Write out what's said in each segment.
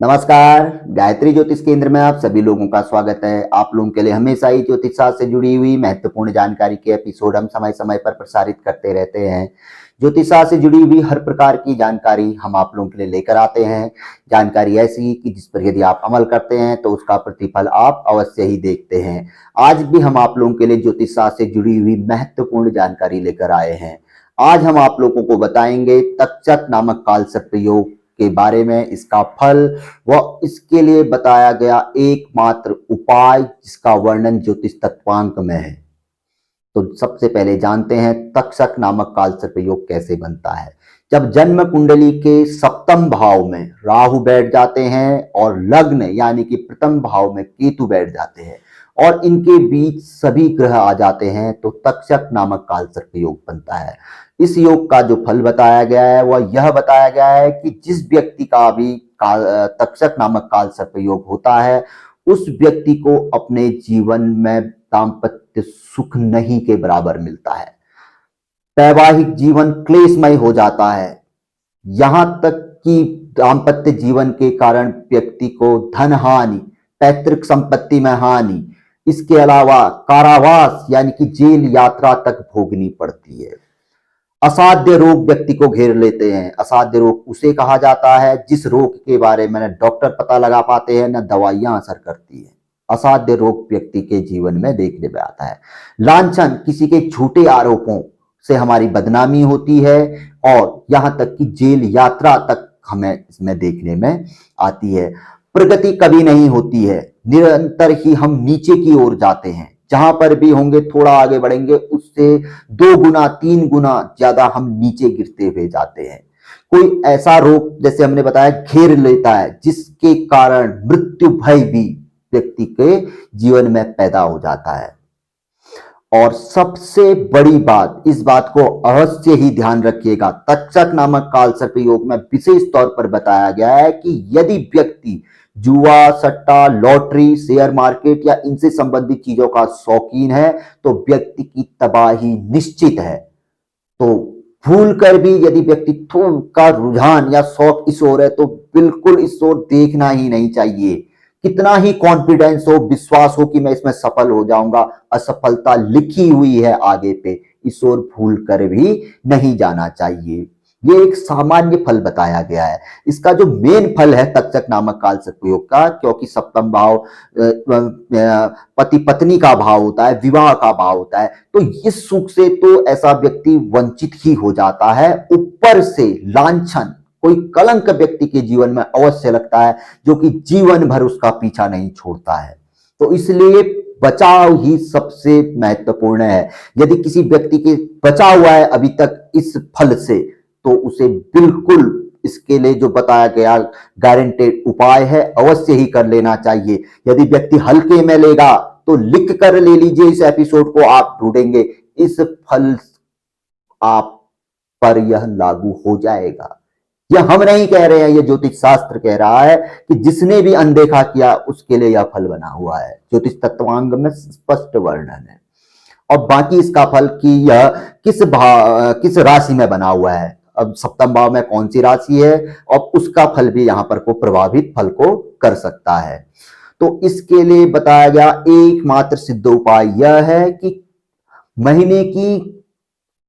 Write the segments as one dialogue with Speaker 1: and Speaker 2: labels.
Speaker 1: नमस्कार। गायत्री ज्योतिष केंद्र में आप सभी लोगों का स्वागत है। आप लोगों के लिए हमेशा ही ज्योतिष शास्त्र से जुड़ी हुई महत्वपूर्ण जानकारी के एपिसोड हम समय समय पर प्रसारित करते रहते हैं। ज्योतिष शास्त्र से जुड़ी हुई हर प्रकार की जानकारी हम आप लोगों के लिए लेकर आते हैं। जानकारी ऐसी कि जिस पर यदि आप अमल करते हैं तो उसका प्रतिफल आप अवश्य ही देखते हैं। आज भी हम आप लोगों के लिए ज्योतिष शास्त्र से जुड़ी हुई महत्वपूर्ण जानकारी लेकर आए हैं। आज हम आप लोगों को बताएंगे तक्षक नामक काल सर्प योग के बारे में, इसका फल व इसके लिए बताया गया एकमात्र उपाय जिसका वर्णन ज्योतिष तत्वांक में है। तो सबसे पहले जानते हैं तक्षक नामक काल सर्प योग कैसे बनता है। जब जन्म कुंडली के सप्तम भाव में राहु बैठ जाते हैं और लग्न यानी कि प्रथम भाव में केतु बैठ जाते हैं और इनके बीच सभी ग्रह आ जाते हैं तो तक्षक नामक काल सर्प योग बनता है। इस योग का जो फल बताया गया है वह यह बताया गया है कि जिस व्यक्ति का भी तक्षक नामक काल सर्प योग होता है उस व्यक्ति को अपने जीवन में दाम्पत्य सुख नहीं के बराबर मिलता है। वैवाहिक जीवन क्लेशमय हो जाता है। यहां तक कि दाम्पत्य जीवन के कारण व्यक्ति को धन हानि, पैतृक संपत्ति में हानि, इसके अलावा कारावास यानी कि जेल यात्रा तक भोगनी पड़ती है। असाध्य रोग व्यक्ति को घेर लेते हैं। असाध्य रोग उसे कहा जाता है जिस रोग के बारे में न डॉक्टर पता लगा पाते हैं न दवाइयां असर करती है। असाध्य रोग व्यक्ति के जीवन में देखने में आता है। लांछन, किसी के झूठे आरोपों से हमारी बदनामी होती है और यहां तक कि जेल यात्रा तक हमें इसमें देखने में आती है। प्रगति कभी नहीं होती है, निरंतर ही हम नीचे की ओर जाते हैं। जहां पर भी होंगे थोड़ा आगे बढ़ेंगे उससे 2 गुना 3 गुना ज्यादा हम नीचे गिरते हुए जाते हैं। कोई ऐसा रोग जैसे हमने बताया घेर लेता है जिसके कारण मृत्यु भय भी व्यक्ति के जीवन में पैदा हो जाता है। और सबसे बड़ी बात, इस बात को अवश्य ही ध्यान रखिएगा, तक्षक नामक काल सर्प योग में विशेष तौर पर बताया गया है कि यदि व्यक्ति जुआ, सट्टा, लॉटरी, शेयर मार्केट या इनसे संबंधित चीजों का शौकीन है तो व्यक्ति की तबाही निश्चित है। तो भूल कर भी यदि व्यक्ति का रुझान या शौक इस ओर है तो बिल्कुल इस ओर देखना ही नहीं चाहिए। कितना ही कॉन्फिडेंस हो, विश्वास हो कि मैं इसमें सफल हो जाऊंगा, असफलता लिखी हुई है आगे पे, इस ओर भूल कर भी नहीं जाना चाहिए। ये एक सामान्य फल बताया गया है। इसका जो मेन फल है तक्षक नामक काल सर्प योग का, क्योंकि सप्तम भाव पति पत्नी का भाव होता है, विवाह का भाव होता है, तो इस सुख से तो ऐसा व्यक्ति वंचित ही हो जाता है। ऊपर से लांछन, कोई कलंक व्यक्ति के जीवन में अवश्य लगता है जो कि जीवन भर उसका पीछा नहीं छोड़ता है। तो इसलिए बचाव ही सबसे महत्वपूर्ण है। यदि किसी व्यक्ति के बचा हुआ है अभी तक इस फल से तो उसे बिल्कुल इसके लिए जो बताया गया गारंटेड उपाय है अवश्य ही कर लेना चाहिए। यदि व्यक्ति हल्के में लेगा तो लिख कर ले लीजिए, इस एपिसोड को आप ढूंढेंगे, इस फल आप पर यह लागू हो जाएगा। यह हम नहीं कह रहे हैं, यह ज्योतिष शास्त्र कह रहा है कि जिसने भी अनदेखा किया उसके लिए यह फल बना हुआ है। ज्योतिष तत्वांग में स्पष्ट वर्णन है। और बाकी इसका फल कि यह किस राशि में बना हुआ है, अब सप्तम भाव में कौन सी राशि है और उसका फल भी यहां पर को प्रभावित फल को कर सकता है। तो इसके लिए बताया गया एकमात्र सिद्ध उपाय यह है कि महीने की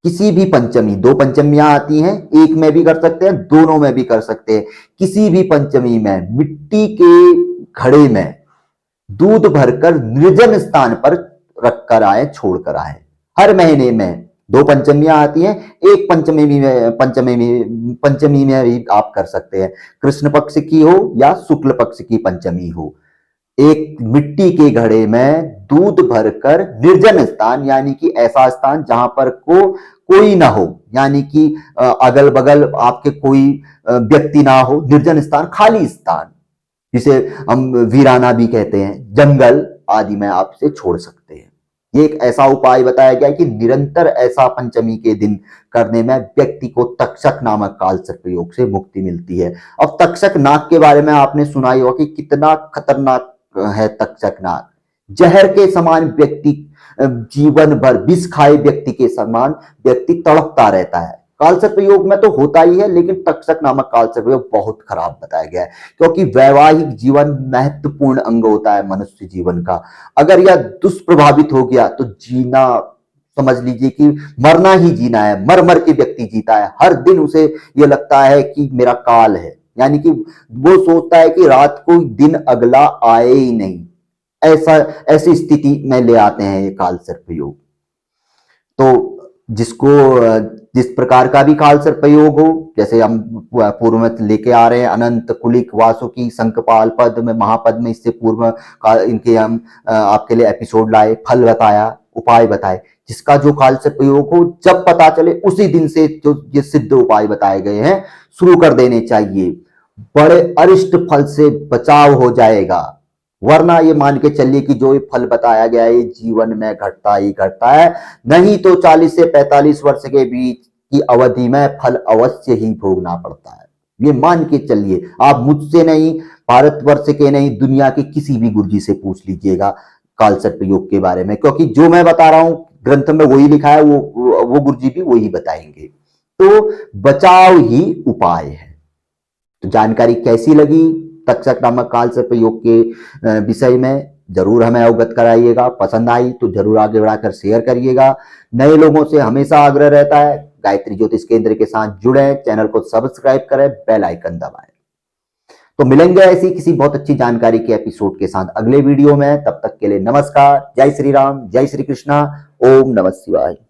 Speaker 1: किसी भी पंचमी, 2 पंचमियां आती हैं, एक में भी कर सकते हैं, दोनों में भी कर सकते हैं, किसी भी पंचमी में मिट्टी के घड़े में दूध भरकर निर्जन स्थान पर रखकर आए, छोड़कर आए। हर महीने में 2 पंचमियां आती हैं, एक पंचमी में भी आप कर सकते हैं, कृष्ण पक्ष की हो या शुक्ल पक्ष की पंचमी हो। एक मिट्टी के घड़े में दूध भरकर निर्जन स्थान यानी कि ऐसा स्थान जहां पर कोई ना हो, यानी कि अगल बगल आपके कोई व्यक्ति ना हो, निर्जन स्थान, खाली स्थान जिसे हम वीराना भी कहते हैं, जंगल आदि में आप इसे छोड़ सकते हैं। ये एक ऐसा उपाय बताया गया कि निरंतर ऐसा पंचमी के दिन करने में व्यक्ति को तक्षक नामक काल सर्प योग से मुक्ति मिलती है। अब तक्षक नाग के बारे में आपने सुना ही होगा कि कितना खतरनाक है तक्षक नाग। जहर के समान व्यक्ति जीवन भर, विष खाए व्यक्ति के समान व्यक्ति तड़पता रहता है। काल सर्प योग में तो होता ही है, लेकिन तक्षक नामक काल सर्प योग बहुत खराब बताया गया है, क्योंकि वैवाहिक जीवन महत्वपूर्ण अंग होता है मनुष्य जीवन का। अगर यह दुष्प्रभावित हो गया तो जीना, समझ लीजिए कि मरना ही जीना है, मर मर के व्यक्ति जीता है। हर दिन उसे यह लगता है कि मेरा काल है, यानी कि वो सोचता है कि रात को दिन अगला आए ही नहीं, ऐसी स्थिति में ले आते हैं ये काल सर्प योग। तो जिसको जिस प्रकार का भी काल सर्प योग हो, जैसे हम पूर्व में लेके आ रहे हैं अनंत, कुलिक, वासुकी, शंखपाल, पद्म, महापद्म, इससे पूर्व इनके हम आपके लिए एपिसोड लाए, फल बताया, उपाय बताए। जिसका जो काल सर्प योग हो, जब पता चले उसी दिन से जो ये सिद्ध उपाय बताए गए हैं शुरू कर देने चाहिए। बड़े अरिष्ट फल से बचाव हो जाएगा, वरना ये मान के चलिए कि जो ये फल बताया गया है जीवन में घटता ही घटता है, नहीं तो 40 से 45 वर्ष के बीच की अवधि में फल अवश्य ही भोगना पड़ता है। ये मान के चलिए, आप मुझसे नहीं, भारतवर्ष के नहीं, दुनिया के किसी भी गुरुजी से पूछ लीजिएगा काल सर्प योग के बारे में, क्योंकि जो मैं बता रहा हूं ग्रंथ में वही लिखा है, वो गुरुजी भी वही बताएंगे। तो बचाव ही उपाय है। तो जानकारी कैसी लगी तक्षक नामक काल सर्प योग के विषय में, जरूर हमें अवगत कराइएगा। पसंद आई तो जरूर आगे बढ़ाकर शेयर करिएगा। नए लोगों से हमेशा आग्रह रहता है गायत्री ज्योतिष केंद्र के साथ जुड़े, चैनल को सब्सक्राइब करें, बेल आइकन दबाएं। तो मिलेंगे ऐसी किसी बहुत अच्छी जानकारी के एपिसोड के साथ अगले वीडियो में। तब तक के लिए नमस्कार, जय श्री राम, जय श्री कृष्णा, ओम नमः शिवाय।